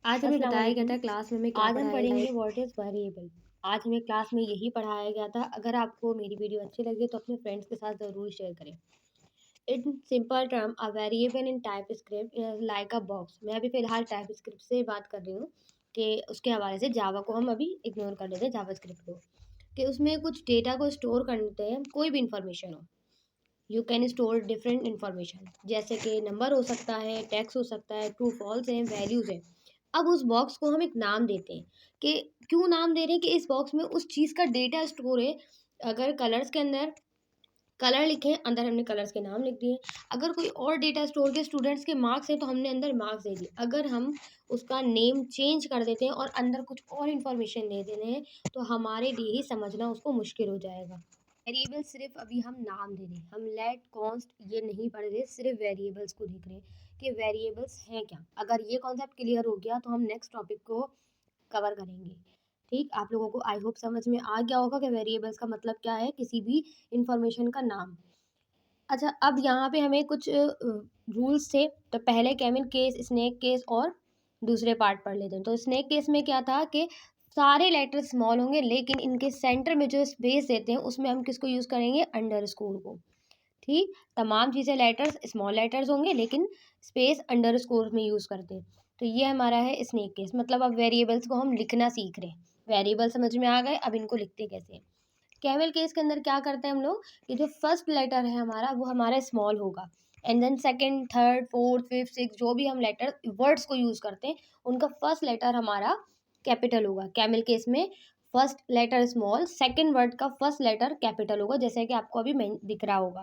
आज हमें अस्सलाम बताया गया वालेकुम। था क्लास में हमें क्या आज हम पढ़ाया गया पढ़ेंगे है। What is variable. आज हमें क्लास में यही पढ़ाया गया था। अगर आपको मेरी वीडियो अच्छी लगे तो अपने फ्रेंड्स के साथ ज़रूर शेयर करें। In simple term a variable in TypeScript is like a box. मैं अभी फ़िलहाल टाइपस्क्रिप्ट से बात कर रही हूँ कि उसके हवाले से जावा को हम अभी इग्नोर कर लेते हैं, जावास्क्रिप्ट को, कि उसमें कुछ डेटा को स्टोर करते हैं, कोई भी इन्फॉर्मेशन हो। You can store different information, जैसे कि नंबर हो सकता है, टेक्स्ट हो सकता है, ट्रू फॉल्स है, वैल्यूज़ है। अब उस बॉक्स को हम एक नाम देते हैं कि क्यों नाम दे रहे हैं कि इस बॉक्स में उस चीज़ का डेटा स्टोर है। अगर कलर्स के अंदर कलर लिखे, अंदर हमने कलर्स के नाम लिख दिए। अगर कोई और डेटा स्टोर के स्टूडेंट्स के मार्क्स हैं तो हमने अंदर मार्क्स दे दिए। अगर हम उसका नेम चेंज कर देते हैं और अंदर कुछ और इन्फॉर्मेशन दे देते हैं तो हमारे लिए ही समझना उसको मुश्किल हो जाएगा। वेरिएबल सिर्फ अभी हम नाम दे रहे हैं, हम लेट कॉन्स्ट ये नहीं पढ़ रहे, सिर्फ वेरिएबल्स को देख रहे हैं कि वेरिएबल्स हैं क्या। अगर ये कॉन्सेप्ट क्लियर हो गया तो हम नेक्स्ट टॉपिक को कवर करेंगे। ठीक, आप लोगों को आई होप समझ में आ गया होगा कि वेरिएबल्स का मतलब क्या है, किसी भी इंफॉर्मेशन का नाम। अच्छा, अब यहाँ पे हमें कुछ रूल्स थे। तो पहले कैमल केस, स्नेक केस और दूसरे पार्ट पढ़ लेते हैं। तो स्नेक केस में क्या था कि सारे लेटर स्मॉल होंगे, लेकिन इनके सेंटर में जो स्पेस देते हैं उसमें हम किसको यूज़ करेंगे, अंडरस्कोर को। ठीक, तमाम चीज़ें लेटर्स स्मॉल लेटर्स होंगे लेकिन स्पेस अंडरस्कोर में यूज़ करते हैं। तो ये हमारा है स्नेक केस, मतलब अब वेरिएबल्स को हम लिखना सीख रहे हैं। वेरिएबल समझ में आ गए, अब इनको लिखते कैसे हैं। कैमल केस के अंदर क्या करते हैं हम लोग, कि जो फर्स्ट लेटर है हमारा वो हमारा स्मॉल होगा, and then second, third, fourth, fifth, six जो भी हम लेटर वर्ड्स को यूज़ करते हैं उनका फर्स्ट लेटर हमारा कैपिटल होगा। कैमल केस में first letter small, second word का फर्स्ट लेटर कैपिटल होगा, जैसे कि आपको अभी दिख रहा होगा।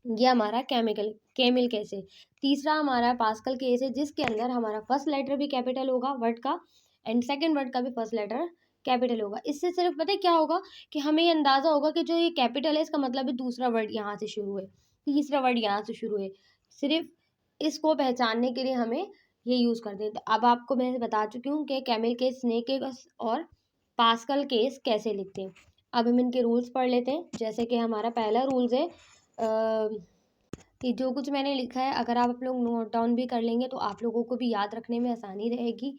ये हमारा कैमिल केस है। तीसरा हमारा पास्कल केस है, जिसके अंदर हमारा फर्स्ट लेटर भी कैपिटल होगा वर्ड का, एंड सेकंड वर्ड का भी फर्स्ट लेटर कैपिटल होगा। इससे सिर्फ पता है क्या होगा, कि हमें ये अंदाज़ा होगा कि जो ये कैपिटल है इसका मतलब है दूसरा वर्ड यहाँ से शुरू है, तीसरा वर्ड यहाँ से शुरू है। सिर्फ इसको पहचानने के लिए हमें ये यूज़ करते हैं। तो अब आपको मैं बता चुकी हूँ कि कैमिल केस, स्नेक केस और पास्कल केस कैसे लिखते हैं। अब हम इनके रूल्स पढ़ लेते हैं। जैसे कि हमारा पहला रूल्स है, कि जो कुछ मैंने लिखा है अगर आप लोग नोट डाउन भी कर लेंगे तो आप लोगों को भी याद रखने में आसानी रहेगी,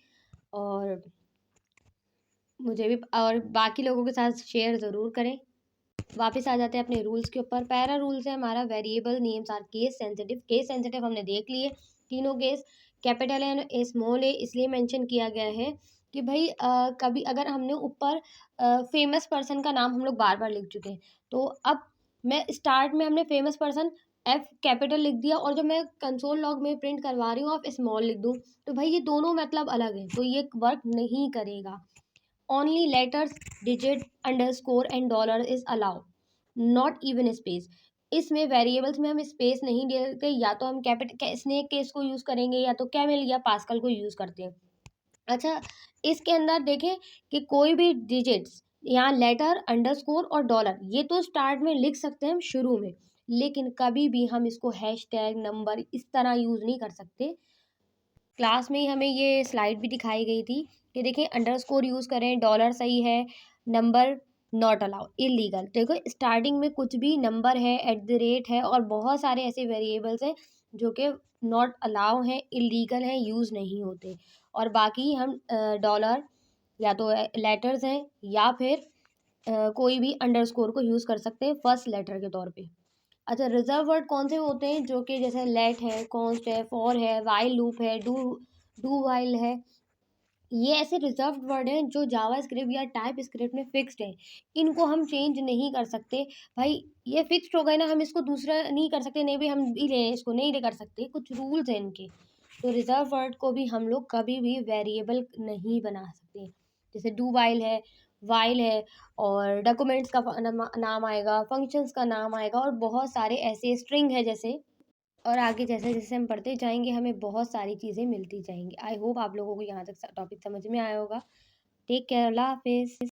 और मुझे भी, और बाकी लोगों के साथ शेयर ज़रूर करें। वापस आ जाते हैं अपने रूल्स के ऊपर। पहला रूल्स है हमारा, variable names are case sensitive. Case sensitive हमने देख लिए, तीनों केस कैपिटल है, स्मॉल है, इसलिए मेंशन किया गया है कि भाई कभी अगर हमने ऊपर फेमस पर्सन का नाम हम लोग बार बार लिख चुके हैं, तो अब मैं स्टार्ट में हमने फेमस पर्सन एफ कैपिटल लिख दिया और जब मैं कंसोल लॉग में प्रिंट करवा रही हूँ आप स्मॉल लिख दूँ, तो भाई ये दोनों मतलब अलग है, तो ये वर्क नहीं करेगा। Only letters, digit, underscore and dollar is allow, not even space. इसमें वेरिएबल्स में हम स्पेस नहीं देते, या तो हम स्नेक केस को यूज़ करेंगे या तो कैमल या पास्कल को यूज़ करते हैं। अच्छा, इसके अंदर देखें कि कोई भी डिजिट्स, यहाँ लेटर, अंडरस्कोर और डॉलर, ये तो स्टार्ट में लिख सकते हैं हम शुरू में, लेकिन कभी भी हम इसको हैशटैग, नंबर इस तरह यूज़ नहीं कर सकते। क्लास में ही हमें ये स्लाइड भी दिखाई गई थी कि देखिए अंडरस्कोर यूज़ करें, डॉलर सही है, नंबर नॉट अलाउ, इलीगल। देखो स्टार्टिंग में कुछ भी नंबर है, एट द रेट है और बहुत सारे ऐसे वेरिएबल्स हैं जो कि नॉट अलाउ हैं, इलीगल हैं, यूज़ नहीं होते। और बाकी हम डॉलर या तो लेटर्स हैं या फिर कोई भी अंडरस्कोर को यूज़ कर सकते हैं फर्स्ट लेटर के तौर पे। अच्छा, रिजर्व वर्ड कौन से होते हैं, जो कि जैसे लेट है, कॉन्स्ट है, फॉर है, वाइल लूप है, डू वाइल है। ये ऐसे रिजर्व्ड वर्ड हैं जो जावा स्क्रिप्ट या टाइप स्क्रिप्ट में फिक्स्ड है, इनको हम चेंज नहीं कर सकते। भाई ये फिक्स्ड हो गए ना, हम इसको दूसरा नहीं कर सकते, नहीं भी हम भी लें इसको नहीं ले कर सकते, कुछ रूल्स हैं इनके। तो रिजर्व वर्ड को भी हम लोग कभी भी वेरिएबल नहीं बना सकते। जैसे डू वाइल है, और डॉक्यूमेंट्स का नाम आएगा, फंक्शंस का नाम आएगा, और बहुत सारे ऐसे स्ट्रिंग है जैसे, और आगे जैसे-जैसे हम पढ़ते जाएँगे हमें बहुत सारी चीज़ें मिलती जाएँगी। आई होप आप लोगों को यहाँ तक स टॉपिक समझ में आया होगा। टेक केयर, अल्लाह हाफ़िज़।